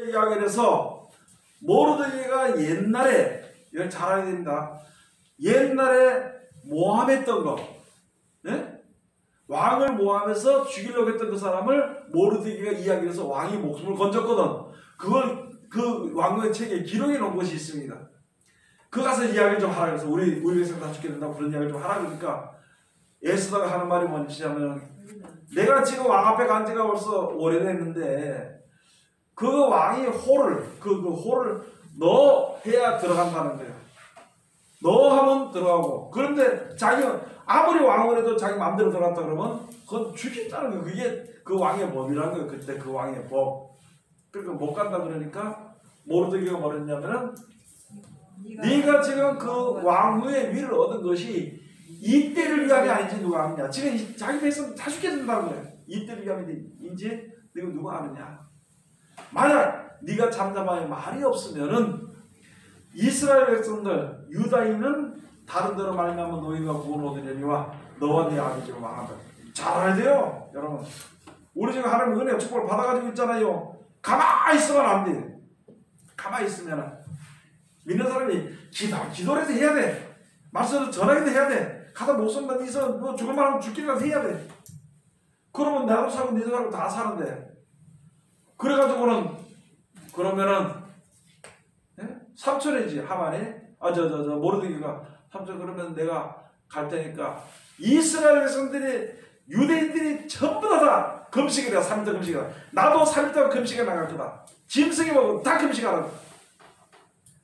이야기를 해서 모르드게가 옛날에 이걸 잘 알아야 됩니다. 옛날에 모함했던 거, 네? 왕을 모함해서 죽이려고 했던 그 사람을 모르드게가 이야기를 해서 왕이 목숨을 건졌거든. 그걸 그 왕의 책에 기록해 놓은 것이 있습니다. 그 가서 이야기를 좀 하라 그래서 우리 백성 다 죽게 된다고 그런 이야기를 좀 하라 그러니까 에스더가 하는 말이 뭔지냐면 내가 지금 왕 앞에 간 지가 벌써 오래됐는데 그 왕이 그 호를 너 해야 들어간다는 거야. 너 하면 들어가고. 그런데 자기는 아무리 왕을 해도 자기 마음대로 들어갔다 그러면 그건 죽인다는 거야. 그게 그 왕의 법이라는 거야. 그때 그 왕의 법. 그러니까 못 간다 그러니까 모르드게가 뭐랬냐면은 네가 지금 그 왕후의 위를 얻은 것이 이때를 위함이 아닌지 누가 아느냐. 지금 자기 백성 다 죽게 된다는 거야. 이때를 위함인지 이거 누가 아느냐. 만약 네가 잠잠하게 말이 없으면은 이스라엘 백성들 유다인은 다른 데로 말미암아 너희가 구원 얻으려니와 너와 네 아버지가 망한다. 잘 알아야 돼요 여러분. 우리 지금 하나님 은혜 축복을 받아가지고 있잖아요. 가만히 있으면 안 돼. 가만히 있으면 믿는 사람이 기도라도 해야 돼. 말씀을 전하기도 해야 돼. 가다 목숨만 있어 뭐 죽을 만하면 죽기라도 해야 돼. 그러면 나도 살고 니도 살고 다 사는데 그래가지고는 그러면은 삼촌이지 하만이 모르드게가 삼촌 그러면 내가 갈 테니까 이스라엘 백성들이 유대인들이 전부 다 금식이라 3일 금식이라 나도 3일 동안 금식에 나갈 거다. 짐승이 먹으면 다 금식하라고.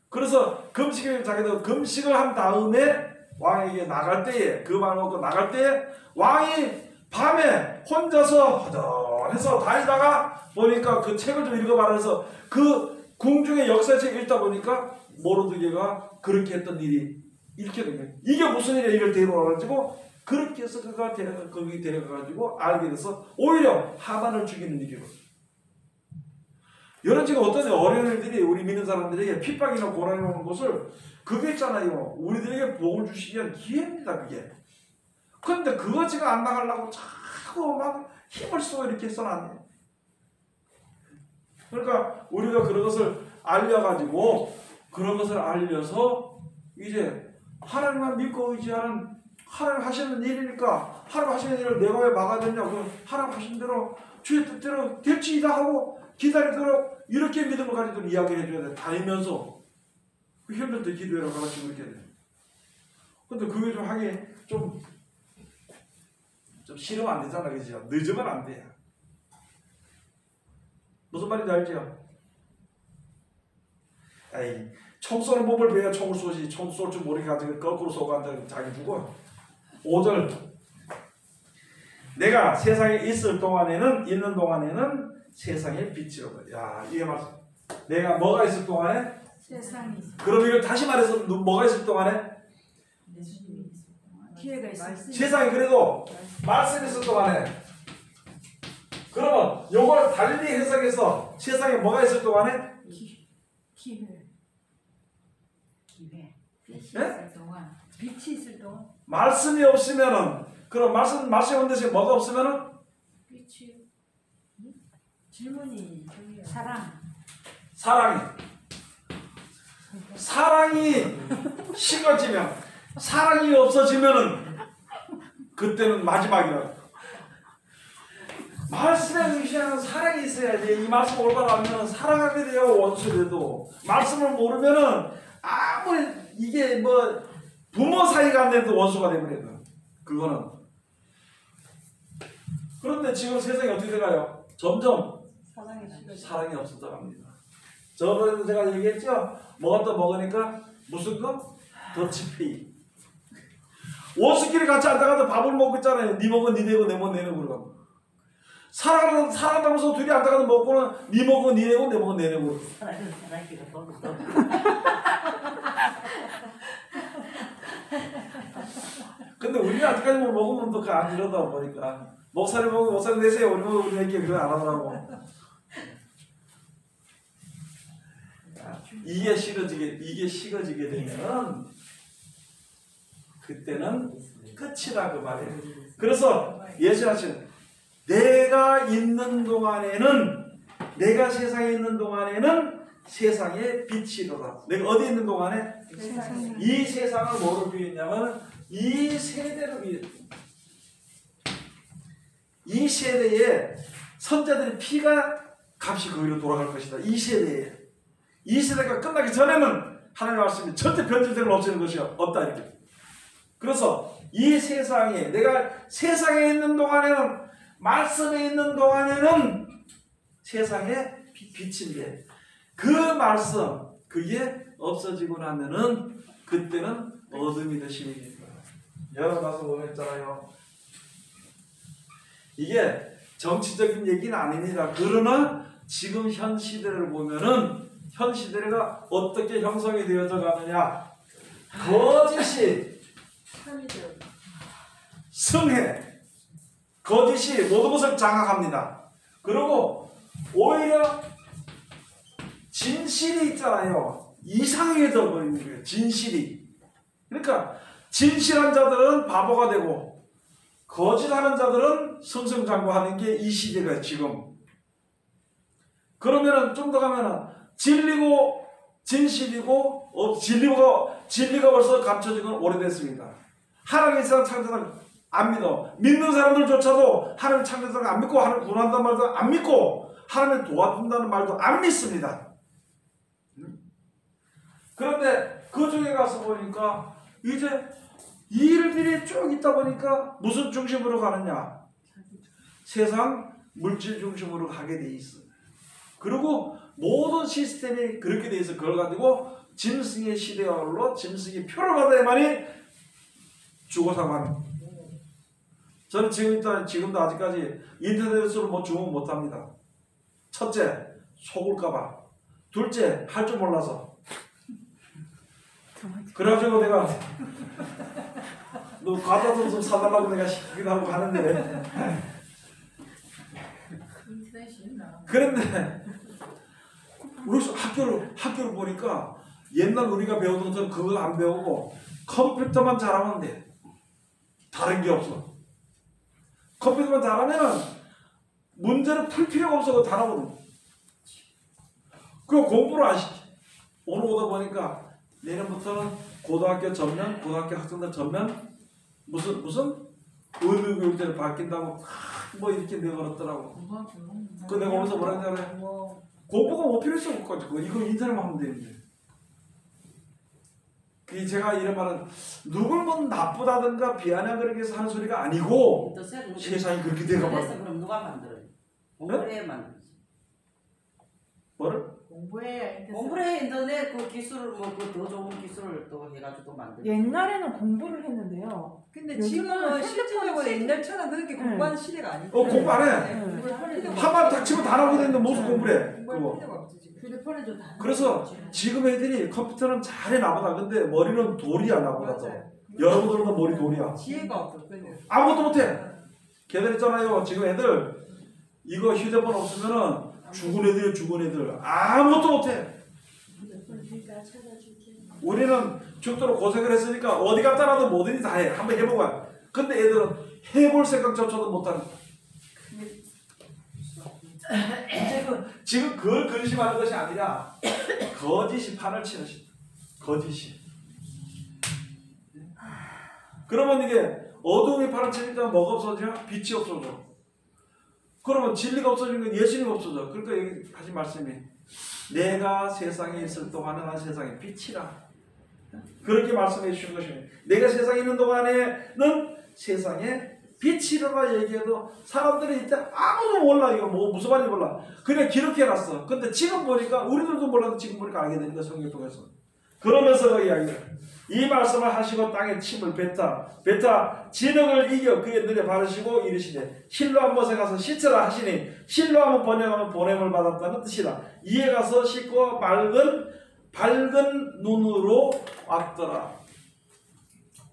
그래서 금식을 자기도 금식을 한 다음에 왕에게 나갈 때에 그 말 먹고 나갈 때에 왕이 밤에 혼자서 허전해서 다니다가 보니까 그 책을 좀 읽어봐라 해서 그 궁중의 역사책 읽다 보니까 모르드게가 그렇게 했던 일이 읽게 된 거예요. 이게 무슨 일이야 이걸 데려와가지고 그렇게 해서 그가 거기 데려가가지고 알게 돼서 오히려 하만을 죽이는 일이고. 여러분 지금 어떤 어려운 일들이 우리 믿는 사람들에게 핍박이나 고난이 오는 것을 그게 있잖아요. 우리들에게 복을 주시기 위한 기회입니다. 그게. 그런데 그거 지금 안 나가려고 자꾸 막 힘을 쓰고 이렇게 해서는 안 돼요. 그러니까 우리가 그런 것을 알려가지고 그런 것을 알려서 이제 하나님만 믿고 의지하는 하나님 하시는 일이니까 하나님 하시는 일을 내가 왜 막아야 되냐고. 하나님 하시는 대로 주의 뜻대로 될지이다 하고 기다리도록 이렇게 믿음을 가지고 이야기를 해줘야 돼. 다니면서 힘들 때 기도해라 가르치고 이렇게 돼. 근데 그게 좀 하기 좀 싫으면 안 되잖아. 그죠? 늦으면 안 돼. 무슨 말인지 알죠? 에이, 총 쏘는 법을 배워야 총을 쏘지. 총 쏠 줄 모르게 가지고 거꾸로 쏘고 자기 죽어. 5절 내가 세상에 있는 동안에는 세상의 빛이로다. 야, 이게 맞아. 내가 뭐가 있을 동안에? 세상이 있을. 그럼 이걸 다시 말해서 뭐가 있을 동안에? 기회가 있을. 세상에 그래도 말씀이 있을 동안에. 그러면 요걸 달리 해석해서 세상에 뭐가 있을 동안에? 기회. 빛이 네? 있을 동안. 빛이 있을 동안. 말씀이 없으면은 그럼 말씀이 없는 대신 뭐가 없으면은? 빛이. 질문이 사랑이 식어지면 사랑이 없어지면은 그때는 마지막이라. 말씀에 의지하는 사랑이 있어야지. 이 말씀 올바로 알면 사랑하게 돼요. 원수들도 말씀을 모르면은 아무리 이게 뭐 부모 사이가 안 돼도 원수가 되버려요. 그거는. 그런데 지금 세상이 어떻게 돼가요? 점점 사랑이 없어져 갑니다. 저번에도 제가 얘기했죠? 뭐가 또 먹으니까 무슨 거? 더치페이. 원수끼리 같이 앉아가서 밥을 먹고 있잖아요. 니 먹은 니 내고 내 먹은 내 내고 그러고. 살아가면서 둘이 앉아가서 먹고는 니 먹은 니 내고 내 먹은 내 내고. 근데 우리는 아직까지 뭐 먹으면 또 그 안 이러다 보니까 목사님 먹으면 목사님 내세요. 우리 먹으면 우리 내게 그걸 안 하더라고. 이게 식어지게 되면 그때는 끝이다 그 말이에요. 그래서 예수님 내가 있는 동안에는 내가 세상에 있는 동안에는 세상의 빛이로다. 내가 어디 있는 동안에? 세상에. 이 세상을 뭐로 비유했냐면 이 세대로 비유했다. 이 세대에 선자들의 피가 값이 거기로 돌아갈 것이다. 이 세대에. 이 세대가 끝나기 전에는 하나님의 말씀이 절대 변질됨을 없애는 것이 없다 이렇게. 그래서 이 세상에 내가 세상에 있는 동안에는 말씀에 있는 동안에는 세상의 빛인데 그 말씀 그게 없어지고 나면은 그때는 어둠이 되시는 겁니다. 여러분 가서 보냈잖아요. 이게 정치적인 얘기는 아닙니다. 그러나 지금 현 시대를 보면은 현 시대가 어떻게 형성이 되어져 가느냐. 거짓이 편의점. 승해. 거짓이 모든 것을 장악합니다. 그리고 오히려 진실이 있잖아요. 이상해져 버리는 거예요. 진실이. 그러니까 진실한 자들은 바보가 되고 거짓하는 자들은 승승장구하는 게 이 시대가 지금. 그러면은 좀 더 가면은 진리고 진실이고 진리가 벌써 감춰진 건 오래됐습니다. 하나님의 세상 창조상 안 믿어. 믿는 사람들조차도 하나님 창조상 안 믿고 하나님 구원한다는 말도 안 믿고 하나님을 도와준다는 말도 안 믿습니다. 그런데 그 중에 가서 보니까 이제 이 일들이 쭉 있다 보니까 무슨 중심으로 가느냐? 세상 물질 중심으로 가게 돼 있어. 그리고 모든 시스템이 그렇게 돼 있어. 그걸 가지고 짐승의 시대가 올라 짐승의 표를 받아야만이 죽어서만. 저는 지금도 아직까지 인터넷으로 뭐 주문 못 합니다. 첫째, 속을까봐. 둘째, 할 줄 몰라서. 그래가지고 내가 너 과자 좀 사달라고 내가 시키기도 하고 가는데. 그런데 우리 학교를 보니까 옛날 우리가 배우던 것처럼 그거 안 배우고 컴퓨터만 잘하면 돼. 다른 게 없어. 컴퓨터만 잘하면은 문제를 풀 필요가 없어. 그거 다 나오거든. 그거 공부를 안 시켜. 오늘 오다 보니까 내년부터는 고등학교 전면, 고등학교 학생들 전면 무슨 의무교육제를 바뀐다고 뭐 이렇게 내걸었더라고. 그 내가 오면서 뭐라 했냐면 공부가 뭐 필요 있어 없고 이거 인터넷만 하면 되는데. 그 제가 이런 말은 누굴 뭐 나쁘다든가 비아냥거리기 위해서 하는 소리가 아니고 세상이 그렇게 돼가 봐요. 그럼 누가 만들어요? 공부해야 만들지. 뭐를? 공부해 인터넷 그 기술을 뭐 그 더 좋은 기술을 또 해가지고 만들지. 옛날에는 공부를 했는데요. 근데 요즘은 지금은 핸드폰이고 실제로 옛날처럼 그렇게 공부하는 시대가 아니고. 공부 안 해. 한번 닥치면 다 나오게 되는데 무슨 공부를 해. 공부할 그거. 필요가 없지 지금. 휴대폰에도 다. 그래서 지금 애들이 컴퓨터는 잘해 나보다. 근데 머리는 돌이야 나보다 더. 맞아요. 여러분들은 머리 돌이야. 지혜가 없어. 그냥. 아무것도 못해. 걔들 있잖아요. 지금 애들 이거 휴대폰 없으면은 죽은 애들이야. 죽은 애들. 아무것도 못해. 우리는 죽도록 고생을 했으니까 어디 갔다라도 뭐든지 다 해. 한번 해보고. 근데 애들은 해볼 생각조차도 못하는. 지금 그걸 근심하는 것이 아니라 거짓이 판을 치는 시. 거짓이. 그러면 이게 어둠이 판을 치니까 뭐가 없어져? 빛이 없어져. 그러면 진리가 없어지면 예수님이 없어져. 그러니까 여기 하신 말씀이 내가 세상에 있을 동안은 난 세상의 빛이라. 그렇게 말씀해 주신 것입니다. 내가 세상에 있는 동안에는 세상의 빛이라고 얘기해도 사람들이 이때 아무도 몰라. 이거 뭐 무슨 말인지 몰라. 그냥 기록해 놨어. 근데 지금 보니까 우리들도 몰라도 지금 보니까 알게 되니까 성경 통해서. 그러면서 이야기를 이 말씀을 하시고 땅에 침을 뱉다 진흙을 이겨 그의 눈에 바르시고 이르시되 실로암 못에 가서 씻으라 하시니 실로암은 번역하면 보냄을 받았다는 뜻이다. 이에 가서 씻고 밝은 눈으로 왔더라.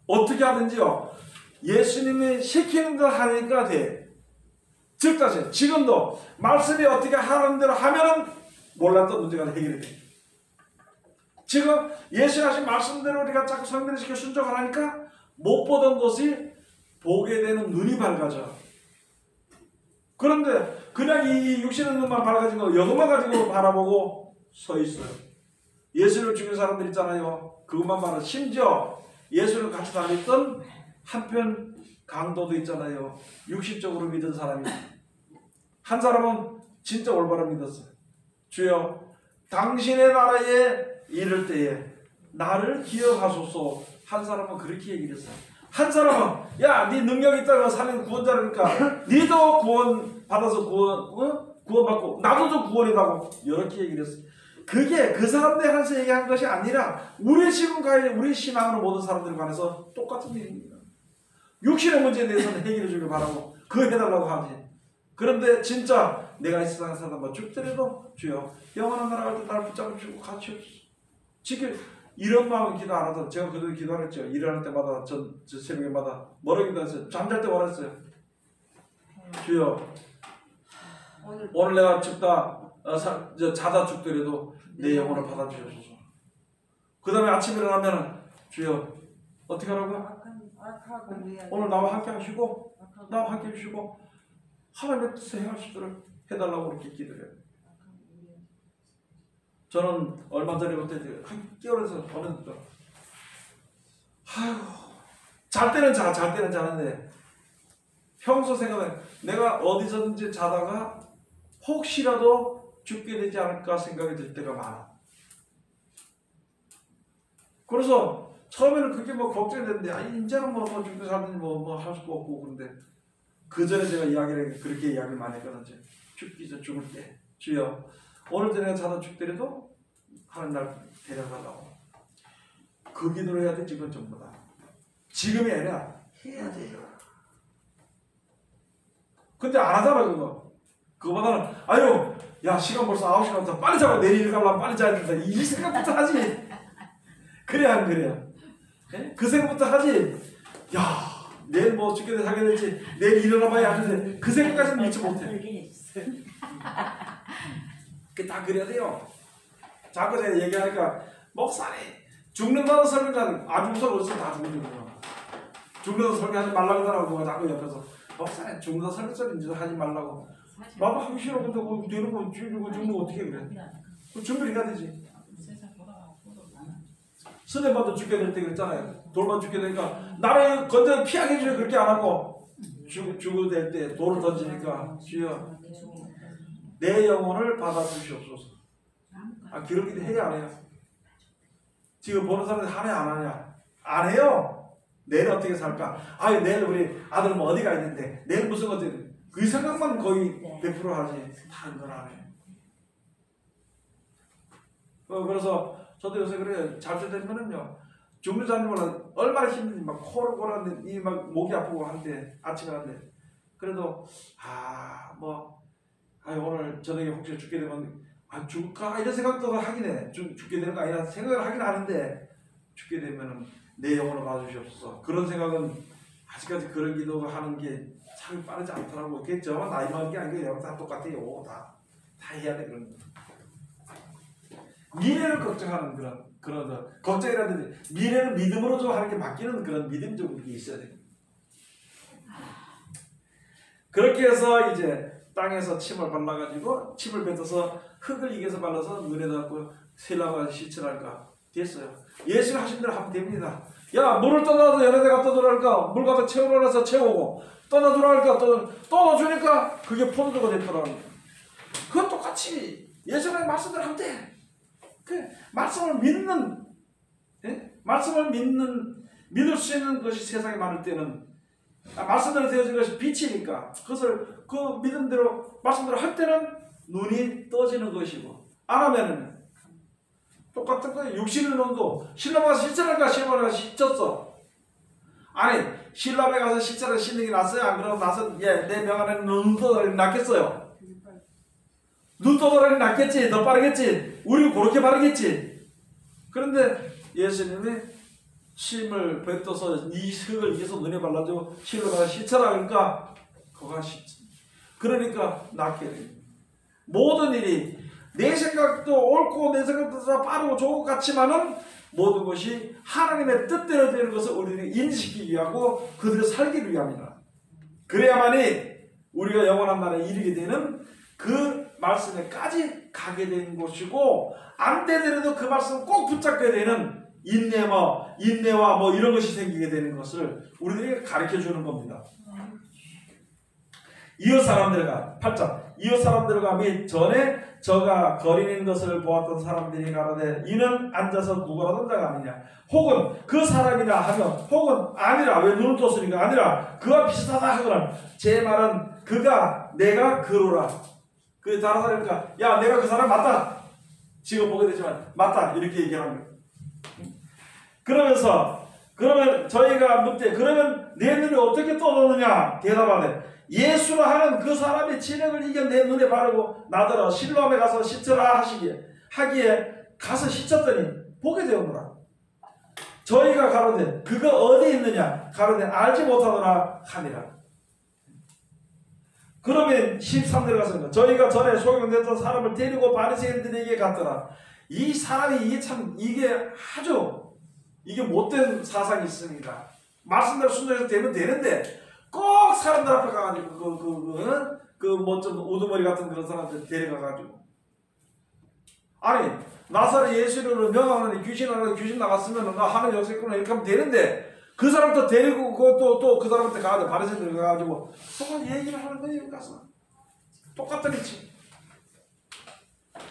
어떻게 하든지요. 예수님이 시키는 대로 하니까 돼. 즉 다시 지금도 말씀이 어떻게 하라는 대로 하면은 몰랐던 문제가 해결이 돼. 지금 예수 하신 말씀대로 우리가 자꾸 성경시켜 순종을 하니까 못 보던 것이 보게 되는 눈이 밝아져. 그런데 그냥 이 육신의 눈만 바라가지고 이것만 가지고 바라보고 서 있어요. 예수를 죽인 사람들 있잖아요. 그것만 바라. 심지어 예수를 같이 다녔던 한편 강도도 있잖아요. 육신적으로 믿은 사람이. 한 사람은 진짜 올바로 믿었어요. 주여 당신의 나라에 이를 때에 나를 기억하소서. 한 사람은 그렇게 얘기를 했어요. 한 사람은 야, 네 능력 있다고 살리는 구원자라니까 니도 구원 받아서 구원받고 나도 좀 구원이라고 이렇게 얘기를 했어요. 그게 그 사람들에 관해서 얘기한 것이 아니라 우리 지금까지 우리 신앙으로 모든 사람들에 관해서 똑같은 일입니다. 육신의 문제에 대해서는 해결해 주길 바라고 그거 해달라고 하지. 그런데 진짜 내가 이 세상에 살다 뭐 죽더라도 주여 영원한 나라 갈 때 나를 붙잡으시고 같이 없으소서. 지금 이런 마음은 기도 안 하던 제가 그동안 기도했죠. 일어날 때마다 저 새벽에마다 뭐라고 기도했어요. 잠잘 때 원했어요. 주여 오늘 내가 죽다 자다 죽더라도 내 영혼을 받아주셔서. 그 다음에 아침에 일어나면 주여 어떻게 하라고요? 오늘 나와 함께 하시고 나와 함께 해주시고 하나님의 뜻에 행할 수 있도록 해달라고 그렇게 기도해요. 저는 얼마 전에부터 한 개월에서 어느덧 잘 때는 자는데 평소 생각에 내가 어디서든지 자다가 혹시라도 죽게 되지 않을까 생각이 들 때가 많아. 그래서 처음에는 그게 뭐 걱정이 됐는데 이제는 뭐 죽든 살든 뭐 할 수가 없고. 그런데 그 전에 제가 그렇게 이야기를 많이 했거든요. 죽기 전 죽을 때 주여 오늘 내가 자다 죽더라도 하나님 날 데려가려고. 그 기도를 해야 돼. 지금 전부 다 지금이 아니라 해야 돼요. 근데 안 하잖아 그거. 그거보다는 아유 야 시간 벌써 9시간 더 빨리 자고 내일 일 가려면 빨리 자야 된다 이 생각부터 하지. 그래 안 그래요? 네? 그 생각부터 하지. 야 내일 뭐 죽게 돼 하게 될지 내일 일어나봐야 하는데 그 생각까지는 믿지 못해. 그 다 그래야 돼요. 자꾸 제가 얘기하니까 목사님 죽는다는 설교자는 아주 무서워서 다 죽는 거예요. 죽는다는 설교하지 말라고 하더라고. 자꾸 옆에서 목사님 죽는다는 설교자는 하지 말라고. 나도 하기 싫어. 근데 뭐 되는 거 죽는 거 어떻게 그래? 준비를 해야 되지. 스네반도 죽게 될 때 그랬잖아요. 돌만 죽게 되니까 나를 건져 피하게 해주려 그렇게 안 하고 죽게 될 때 돌을 던지니까 주여 내 영혼을 받아주시옵소서. 그런 기도 해야 안 해요? 지금 보는 사람들 하냐 안 하냐? 안 해요. 내일 어떻게 살까? 내일 우리 아들 뭐 어디가 있는데 내일 무슨 것들 그 생각만 거의 100% 하지. 다 그건 안 해요. 그래서 저도 요새 그래요. 잘 때 되면은요 죽는 사람은 얼마나 힘든지 막 코를 골았는데 이 막 목이 아프고 한데 아침에 한데 그래도 오늘 저녁에 혹시 죽게 되면 죽을까 이런 생각도 하긴 해. 죽게 되는 거 아니라 생각을 하긴 하는데 죽게 되면은 내 영혼을 봐주시옵소서. 그런 생각은 아직까지 그런 기도 하는 게 참 빠르지 않더라고. 그게 저만 나이 많은 게 아니고 여러분 다 똑같아요. 다 해야 돼. 그런 거. 미래를 걱정하는 그런 걱정이라든지 미래를 믿음으로 좀 하는 게 맡기는 그런 믿음 좀 있어야 돼요. 그렇게 해서 이제 땅에서 침을 발라가지고 침을 뱉어서 흙을 이겨서 발라서 눈에 닿고 세라가 시칠할까 됐어요. 예수가 하신 대로 하면 됩니다. 야 물을 떠나서 여러 대 갖다 주랄까 물 갖다 채우라서 채우고 떠나주랄까 떠나주니까 그게 포도주가 됐더라고요. 그건 똑같이 예수의 말씀대로 하면 돼. 그 말씀을 믿는 말씀을 믿을 수 있는 것이 세상에 많을 때는 말씀대로 되어진 것이 빛이니까 그것을 그 믿음대로 말씀대로 할 때는 눈이 떠지는 것이고 안 하면은 똑같은 거예요. 육신의 눈도 신랑에 가서 시찰할까 시어머니가 시쳤어. 아니 신랑에 가서 시찰을 씻는 게 낫어요? 안 그러고 나서 내 명 안에는 눈떠다니 낫겠어요? 눈떠다니 낫겠지. 더 빠르겠지. 우리 그렇게 바르겠지. 그런데 예수님이 침을 뱉어서 이 흙을 이겨서 눈에 발라주고 실로 가서 시쳐라 그러니까 그가 시쳐. 그러니까 낫게 됩니다. 모든 일이 내 생각도 옳고 내 생각도 다 빠르고 좋은 것 같지만은 모든 것이 하나님의 뜻대로 되는 것을 우리는 인식하기 위하고 그들을 살기 위함이다. 그래야만이 우리가 영원한 나라에 이르게 되는 그 말씀에까지 가게 된 것이고, 안 되더라도 그 말씀을 꼭 붙잡게 되는 인내와 뭐 이런 것이 생기게 되는 것을 우리들에게 가르쳐 주는 겁니다. 이웃 사람들과 8장 이웃 사람들과 및 전에 저가 거리는 것을 보았던 사람들이 가로되 이는 앉아서 구걸하던 자가 아니냐, 혹은 그 사람이라 하면, 혹은 아니라, 왜 눈을 떴으니까 아니라 그와 비슷하다 하거나, 제 말은 그가 내가 그로라. 그 다른 사람이니까 야 내가 그 사람 맞다, 지금 보게 되지만 맞다 이렇게 얘기하는 거예요. 그러면 저희가 묻되 그러면 내 눈이 어떻게 떠졌느냐, 대답하되 예수라 하는 그 사람의 진액을 이겨 내 눈에 바르고 나더러 실로암에 가서 씻으라 하기에 가서 씻었더니 보게 되었노라. 저희가 가로되 그가 어디 있느냐, 가로되 알지 못하노라 하니라. 그러면 13절에 가서 저희가 전에 소경됐던 사람을 데리고 바리새인들에게 갔더라. 이 사람이 이게 아주 못된 사상이 있습니다. 말씀대로 순종해서 되면 되는데 꼭 사람들 앞에 가가지고 뭐 좀 우두머리 같은 그런 사람들 데려가가지고, 아니 나사렛 예수를 명하는 귀신 나갔으면 나 하늘 역사했구나 이렇게 하면 되는데, 그 사람도 데리고 또 그 사람한테 가가지고 바리새인들 가가지고 똑같은 얘기를 하는 거예요. 가서 똑같은 이치.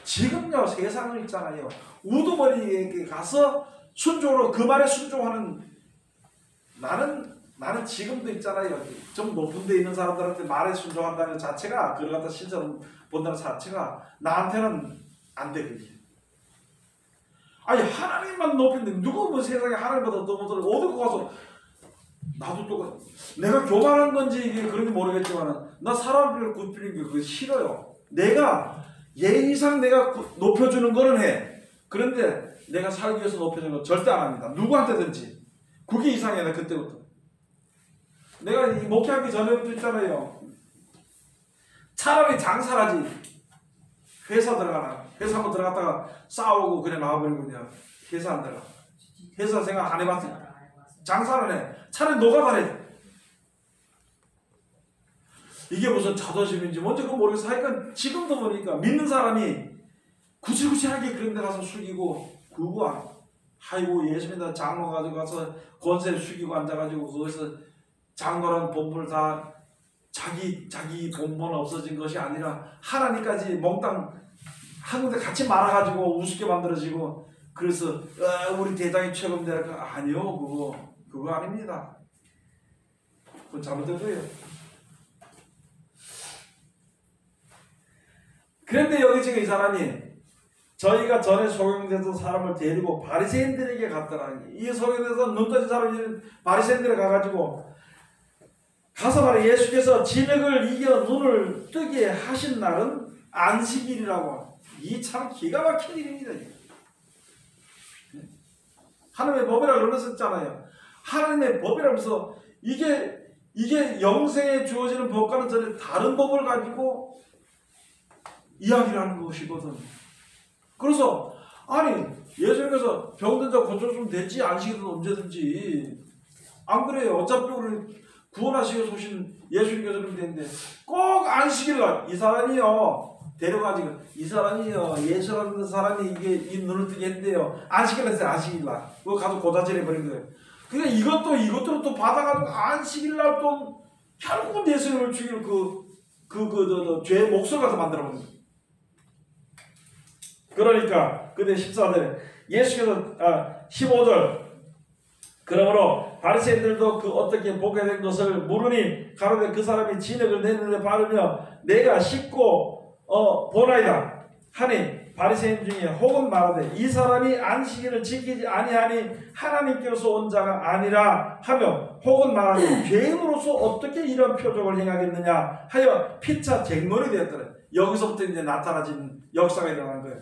지금요 세상을 있잖아요, 우두머리에게 가서 순종으로 그 말에 순종하는, 나는 지금도 있잖아요, 좀 높은 데 있는 사람들한테 말에 순종한다는 자체가, 그걸 갖다 실제로 본다는 자체가 나한테는 안 되거든요. 아니 하나님만 높인데 누가 뭐 세상에 하나님보다 더 못하는 어디 가서, 나도 똑같아. 내가 교만한 건지 이게 그런지 모르겠지만 나 사람을 굽히는 게 그게 싫어요. 내가 예의상 내가 높여주는 거는 해. 그런데 내가 살기 위해서 높여주는 건 절대 안 합니다. 누구한테든지. 그게 이상해. 나 그때부터. 내가 이 목회하기 전에부터 있잖아요. 차라리 장사라지. 회사 한번 들어갔다가 싸우고 그냥 나와버리고 그냥 회사 안 들어가. 회사 생각 안 해봤어요. 장사를 해. 차라리 노가다래. 이게 무슨 자존심인지 뭔지 그건 모르겠어. 하여간 지금도 보니까 믿는 사람이 구질구질하게 그런 데 가서 숙이고, 그거 아이고 예수님다 장로 가지고 가서 권세를 숙이고 앉아가지고 거기서 장로란 본분을 다 자기 본분 없어진 것이 아니라 하나님까지 몽땅 한 군데 같이 말아가지고 우습게 만들어지고, 그래서 우리 대장이 최고입니다. 아니요, 그거 아닙니다. 그건 잘못된 거예요. 그런데 여기 지금 이 사람이 저희가 전에 소경됐던 사람을 데리고 바리새인들에게 갔더라. 이 소경돼서 눈 떠진 사람이 바리새인들에 가가지고 가서 말해, 예수께서 진흙을 이겨 눈을 뜨게 하신 날은 안식일이라고. 이 참 기가 막힌 일입니다. 하나님의 법이라고 그러셨잖아요. 하나님의 법이라면서 이게 영생에 주어지는 법과는 전혀 다른 법을 가지고 이야기를 하는 것이거든. 그래서 아니 예수님께서 병든 자 고쳐주면 되지, 안식일은 언제든지. 안 그래요? 어차피 우리 구원하시기 위해서 오신 예수님께서 그렇게 되는데 꼭 안식일날 이 사람이요 데려가지고, 이 사람이요 예수라는 사람이 이 눈을 뜨게 했대요. 안식일날 했어요. 안식일날 그거 가서 고다질해 버린 거예요. 그러니까 이것도 또 받아가지고 안식일날 또 결국은 예수님을 죽이는 죄 목숨 가서 만들어 버린 거예요. 그러니까 근데 14절에 예수께서 15절 그러므로 바리새인들도 그 어떻게 보게 된 것을 물으니 가로되 그 사람이 진흙을 내 눈에 바르며 내가 씻고 보나이다 하니, 바리새인 중에 혹은 말하되 이 사람이 안식일을 지키지 아니하니 하나님께로서 온 자가 아니라 하며, 혹은 말하되 죄인으로서 어떻게 이런 표적을 행하겠느냐 하여 피차 쟁론이 되었더라. 여기서부터 이제 나타나진 역사가 일어나는 거예요.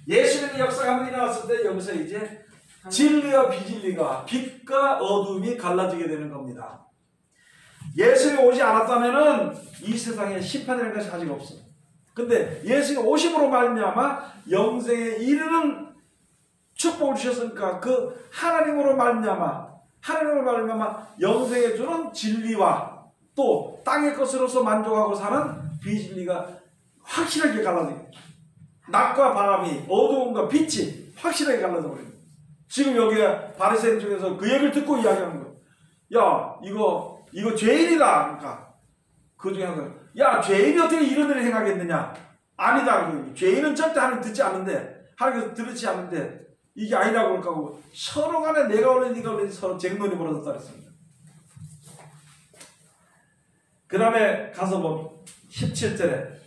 예수님의 역사가 한번 일어났을 때 여기서 이제 진리와 비진리가, 빛과 어둠이 갈라지게 되는 겁니다. 예수님이 오지 않았다면은 이 세상에 심판이라는 것이 아직 없어요. 근데 예수님이 오심으로 말미암아 영생에 이르는 축복을 주셨으니까 그 하나님으로 말미암아 영생에 주는 진리와 또 땅의 것으로서 만족하고 사는 비진리가 확실하게 갈라져요. 낮과 밤이, 어두움과 빛이 확실하게 갈라져 버려요. 지금 여기에 바리새인 중에서 그 얘기를 듣고 이야기하는 거예요. 야, 이거 죄인이다. 그러니까 그 중에 하나, 야, 죄인이 어떻게 이런 일을 행하겠느냐? 아니다. 죄인은 절대 하나님 듣지 않는데, 하나님께서 들으지 않는데 이게 아니라고 그럴까 하고 서로 간에 내가 올린 네가 올린 서로 쟁론이 벌어졌다 그랬습니다. 그 다음에 가서 뭐 17절에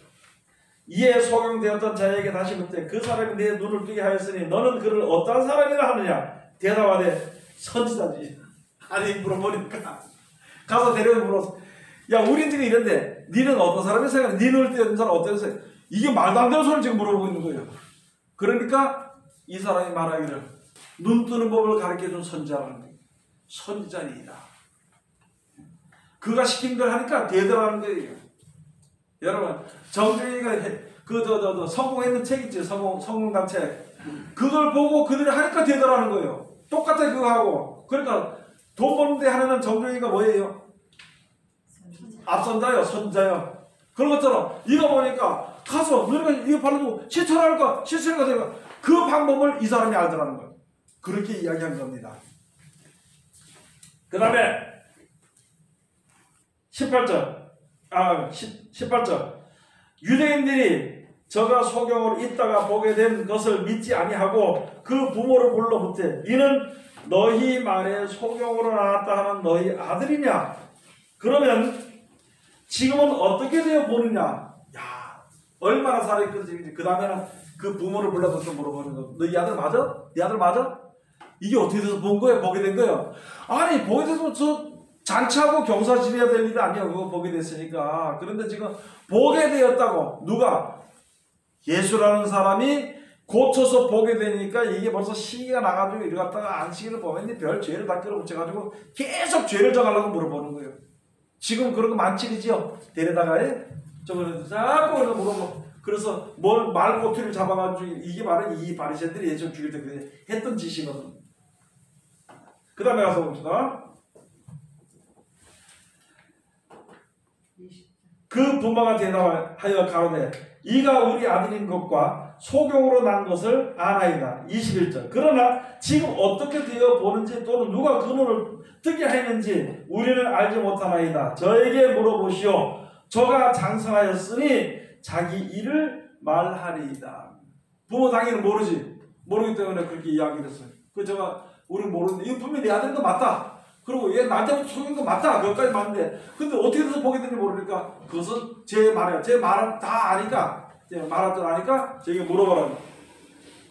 이에 소경되었던 자에게 다시 묻되 그 사람이 내 눈을 뜨게 하였으니 너는 그를 어떠한 사람이라 하느냐? 대답하되 선지자지. 아니 물어보니까 가서 데려다 물었어. 야, 우리들이 이런데 니는 어떤 사람이 생각해? 네 눈을 뜨는 사람 어떤 사람? 이게 말도 안 되는 소리를 지금 물어보고 있는 거예요. 그러니까 이 사람이 말하기를 눈 뜨는 법을 가르쳐준 선지자라는 거예요. 선지자니이다. 그가 시킨 걸 하니까 대답하는 거예요. 여러분, 정중이가 성공했는 책 있지, 성공담 책. 그걸 보고 그들이 하니까 대답하는 거예요. 똑같아 그거 하고. 그러니까 돈 버는데 하는 정중이가 뭐예요? 앞선자요, 선자요. 그런 것처럼 이거 보니까 가서 너희가 이거 바르고 실천할까, 실천할까 되니까 그 방법을 이 사람이 알더라는 거예요. 그렇게 이야기한 겁니다. 그 다음에 18절. 유대인들이 저가 소경으로 있다가 보게 된 것을 믿지 아니하고 그 부모를 불러 묻되 이는 너희 말에 소경으로 나왔다 하는 너희 아들이냐? 그러면 지금은 어떻게 되어 보느냐? 야, 얼마나 살아있건지. 그 다음에는 그 부모를 불러서 물어보는 거. 너희 아들 맞아? 네 아들 맞아? 이게 어떻게 돼서 본 거야? 보게 된 거야? 아니, 보게 돼서 저 잔치하고 경사 지내야 될 일 아니야. 그거 보게 됐으니까. 그런데 지금 보게 되었다고. 누가? 예수라는 사람이 고쳐서 보게 되니까 이게 벌써 시기가 나가지고 이리 갔다가 안식일을 보면 별 죄를 다 끌어붙여가지고 계속 죄를 정하려고 물어보는 거예요. 지금 그런 거 많지, 그지요? 데려다가, 저번에 자꾸 그런 거 물어보고. 그래서 뭘 말꼬투리를 잡아가지고 이게 바로 이 바리새인들이 예수 죽일 때 했던 짓이거든. 그 다음에 가서 봅시다. 그 부모가 대답하여 가로되 이가 우리 아들인 것과 소경으로 난 것을 아나이다. 21절. 그러나 지금 어떻게 되어 보는지 또는 누가 그 눈을 뜨게 하였는지 우리는 알지 못하나이다. 저에게 물어보시오. 저가 장성하였으니 자기 일을 말하리이다. 부모 당연히 모르지. 모르기 때문에 그렇게 이야기를 했어요. 저가 우리는 모르는데 이거 분명히 내 아들인 거 맞다. 그리고 얘 나한테 속인 거 맞다. 그것까지 맞는데 근데 어떻게 돼서 보게 되는지 모르니까 그것은 제 말이야. 제 말은 다 아니까 말할 줄 아니까 저에게 물어보라고.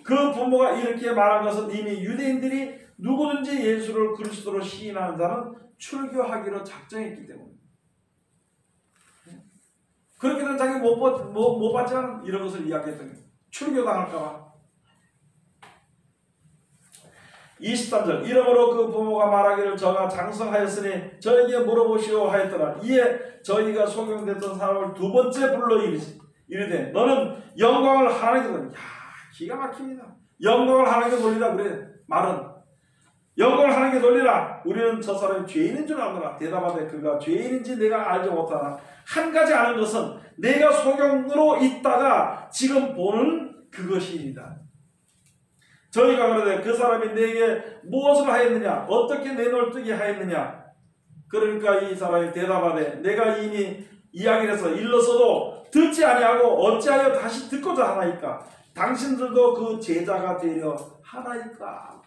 그 부모가 이렇게 말한 것은 이미 유대인들이 누구든지 예수를 그리스도로 시인하는 자는 출교하기로 작정했기 때문에 그렇게 된 자기 못 받지만 이런 것을 이야기했던 거예요. 출교당할까봐. 23절. 이러므로 그 부모가 말하기를 저가 장성하였으니 저에게 물어보시오 하였더라. 이에 저희가 소경됐던 사람을 두 번째 불러 이르되 너는 영광을 하나님께 돌리라. 야, 기가 막힙니다. 영광을 하나님께 돌리라 그래. 말은 영광을 하나님께 돌리라. 우리는 저 사람이 죄인인 줄 알거나. 대답하되 그가 죄인인지 내가 알지 못하나 한 가지 아는 것은 내가 소경으로 있다가 지금 보는 그것이니라. 저희가 그러되 그 사람이 내게 무엇을 하였느냐? 어떻게 내 눈을 뜨게 하였느냐? 그러니까 이 사람이 대답하되 내가 이미 이야기를 해서 일러서도 듣지 아니하고 어찌하여 다시 듣고자 하나이까? 당신들도 그 제자가 되려 하나이까?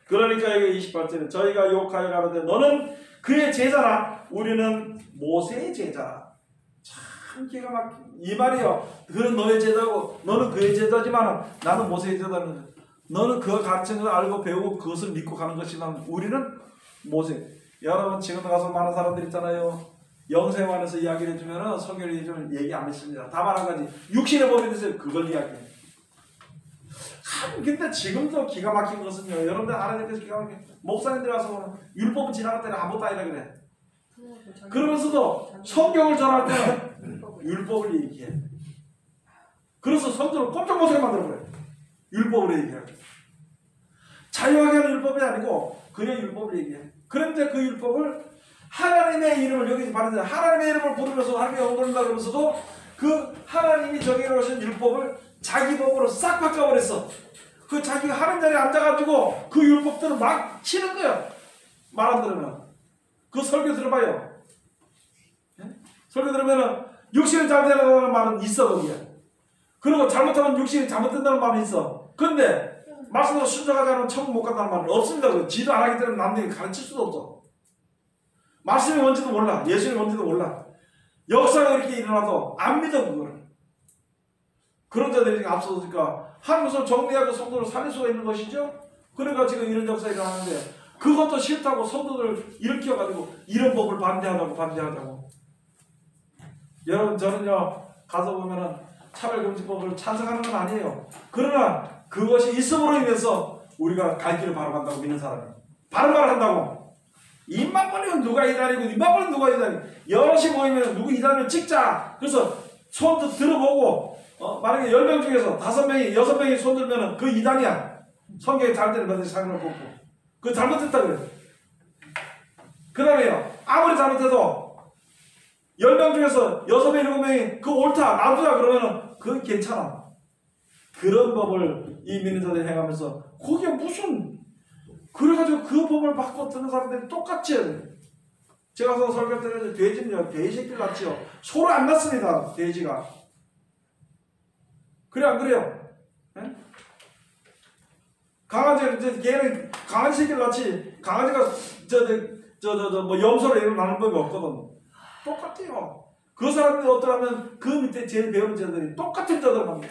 그러니까 여기 28절에 저희가 욕하여 가로되 너는 그의 제자라 우리는 모세의 제자라. 참 기가 막힌 이 말이요. 그는 너의 제자고 너는 그의 제자지만 나는 모세의 제자는 너는 그가 가르치는 걸 알고 배우고 그것을 믿고 가는 것이지만 우리는 모세. 여러분 지금 가서 많은 사람들 있잖아요. 영생관에서 이야기를 해주면 성경이 좀 얘기 안 했습니다. 다만 한 가지 육신의 법에 대해서 그걸 이야기해요. 근데 지금도 기가 막힌 것은요. 여러분들 하나님께서 기가 막힌 목사님들 가서 율법은 지나갔다니 아무것도 아니라 그래. 그러면서도 성경을 전할 때는 율법을 얘기해. 그래서 성경을 꼼짝 못하게 만들어버려요. 율법을 얘기해요. 자유하게 하는 율법이 아니고 그냥 율법을 얘기해. 그런데 그 율법을 하나님의 이름을 여기서 말하는 하나님의 이름을 부르면서 하나님의 영광을 그러면서도 그 하나님이 정해 놓으신 율법을 자기 법으로 싹 바꿔버렸어. 그 자기가 하는 자리에 앉아가지고 그 율법들을 막 치는 거야. 말 안 들으면. 그 설교 들어봐요. 네? 설교 들으면은 육신이 잘 되라는 말은 있어 거기에. 그리고 잘못하면 육신이 잘못된다는 말은 있어. 근데 말씀대로 순종하지 않으면 천국 못 간다는 말은 없습니다. 지도 안 하기 때문에 남들이 가르칠 수도 없어. 말씀이 뭔지도 몰라. 예수님이 뭔지도 몰라. 역사가 이렇게 일어나도 안 믿어 그거를. 그런 자들이 앞서니까 한 것을 정리하고 성도를 살릴 수가 있는 것이죠. 그러니까 지금 이런 역사가 일어나는데 그것도 싫다고 성도들 일으켜가지고 이런 법을 반대하자고. 여러분 저는요 가서 보면은 차별금지법을 찬성하는 건 아니에요. 그러나 그것이 있음으로 인해서 우리가 갈 길을 바로 간다고 믿는 사람이에요. 바른 말을 한다고. 입만 벌리면 누가 이단이고 입만 벌리면 누가 이단이고 여럿이 모이면 누구 이단을 찍자. 그래서 손도 들어보고 만약에 10명 중에서 5명이 6명이 손 들면은 그 이단이야. 성경에 잘 되는 것을 상을 뽑고 그거 잘못했다 그래. 그 다음에요 아무리 잘못해도 10명 중에서 6명 7명이 그 옳다 놔두자 그러면은 그건 괜찮아. 그런 법을 이 믿는 자들이 행하면서 그게 무슨 그래가지고 그 법을 바꿔 듣는 사람들이 똑같이 해야 돼. 제가 설교 때는 돼지는요 돼지새끼를 낳지요. 소를 안 낳습니다. 돼지가. 그래 안 그래요? 네? 강아지 이제 걔는 강아지 새끼를 낳지 강아지가 뭐 염소를 이런 낳는 법이 없거든. 똑같아요. 그 사람들이 어떠하면 그 밑에 제일 배우는 자들이 똑같은 자들 만나.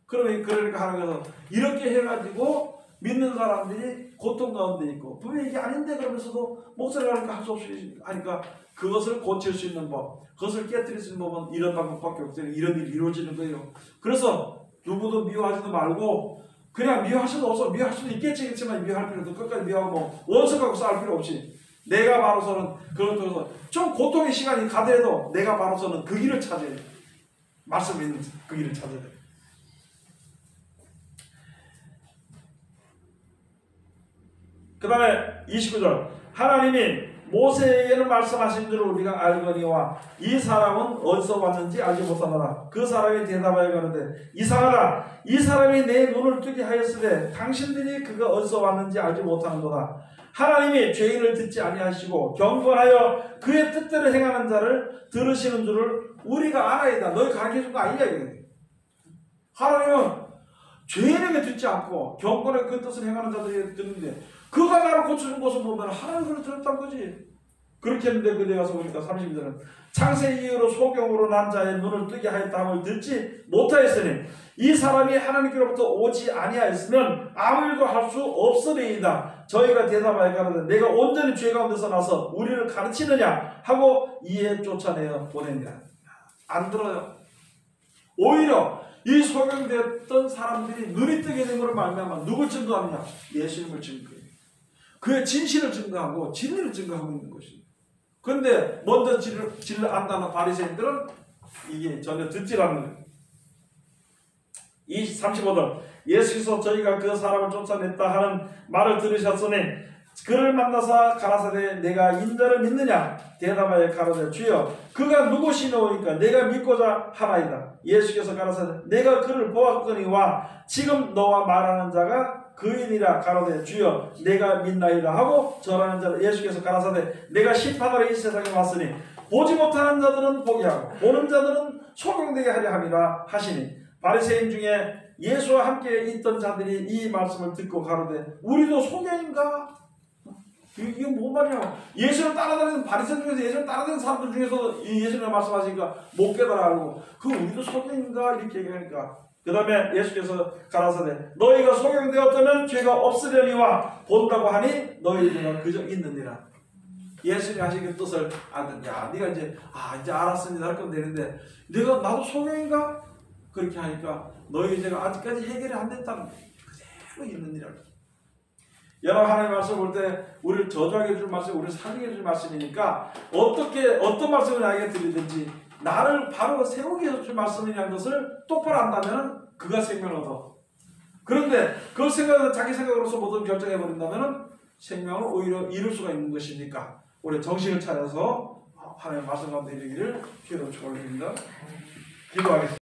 그러니까 하나님께서 이렇게 해가지고 믿는 사람들이 고통 가운데 있고 분명히 이게 아닌데 그러면서도 목소리를 하니까 할 수 없이 하니까 그것을 고칠 수 있는 법, 그것을 깨뜨릴 수 있는 법은 이런 방법밖에 없어요. 이런 일이 이루어지는 거예요. 그래서 누구도 미워하지도 말고 그냥 미워할 수도 없어. 미워할 수도 있겠지만 미워할 필요도 끝까지 미워하고 원수 갖고 싸울 필요 없이 내가 바로서는 그런 쪽에서 좀 고통의 시간이 가더라도 내가 바로서는 그 길을 찾아야 돼. 말씀 있는 그 길을 찾아야 돼. 그 다음에 29절 하나님이 모세에게는 말씀하신 줄 우리가 알거니와 이 사람은 어디서 왔는지 알지 못하노라. 그 사람이 대답하여 가로되 이상하다. 이 사람이 내 눈을 뜨게 하였으되 당신들이 그가 어디서 왔는지 알지 못하는도다. 하나님이 죄인을 듣지 아니하시고 경건하여 그의 뜻대로 행하는 자를 들으시는 줄을 우리가 알아이다. 너희 가르쳐준 거 아니냐 이거예요. 하나님은 죄인에게 듣지 않고 경건하여 그 뜻을 행하는 자들에게 듣는데 그가 나를 고쳐준 것을 보면 하나님 그를 들었단 거지. 그렇게 했는데 그대 가서 보니까 30절은 창세 이후로 소경으로 난 자의 눈을 뜨게 하였다 함을 듣지 못하였으니 이 사람이 하나님께로부터 오지 아니하였으면 아무 일도 할 수 없으리이다. 저희가 대답하여 가로되 내가 온전히 죄 가운데서 나서 우리를 가르치느냐 하고 이에 쫓아내어 보냅니다. 안 들어요. 오히려 이 소경되었던 사람들이 눈이 뜨게 된 것을 말미암아 누굴 증거하느냐? 예수님을 증거해요. 그의 진실을 증거하고 진리를 증거하고 있는 것입니다. 그런데 먼저 진리를 안다는 바리새인들은 이게 전혀 듣지 않는 거예요. 35절 예수께서 저희가 그 사람을 쫓아냈다 하는 말을 들으셨으니 그를 만나서 가라사대 내가 인자를 믿느냐 대답하여 가로되 주여 그가 누구시노이까 내가 믿고자 하나이다. 예수께서 가라사대 내가 그를 보았거니와 지금 너와 말하는 자가 그인이라 가로되 주여 내가 믿나이다 하고 절하는 자를 예수께서 가라사대 내가 심판하러 이 세상에 왔으니 보지 못하는 자들은 보게 하고 보는 자들은 소경되게 하려 함이라 하시니 바리새인 중에 예수와 함께 있던 자들이 이 말씀을 듣고 가로되 우리도 소경인가? 이게 뭔 말이야? 예수를 따라다니는 바리새인 중에서 예수를 따라다니는 사람들 중에서 이 예수님의 말씀하시니까 못 깨달아 알고 그 우리도 소경인가? 이렇게 얘기하니까 그 다음에 예수께서 가라사대 너희가 소경되었다면 죄가 없으려니와 본다고 하니 너희가 그저 있느니라. 예수님이 하신 그 뜻을 알든 야 네가 이제 알았으니 할 건데 이런데 내가 나도 소경인가? 그렇게 하니까 너희 죄가 아직까지 해결이 안 됐다는 그대로 있느니라. 여러분 하나님 말씀 볼 때 우리를 저주하게 해줄 말씀, 우리를 살리게 해줄 말씀이니까 어떤 말씀을 나에게 드리든지 나를 바로 세우게 해줄 말씀이라는 것을 똑바로 안다면 그가 생명을 얻어. 그런데 그 생각을 자기 생각으로서 모든 결정해버린다면 생명을 오히려 잃을 수가 있는 것이니까 올해 정신을 차려서 하나님 말씀 가운데 이르기를 주로 축원드립니다. 기도하겠습니다.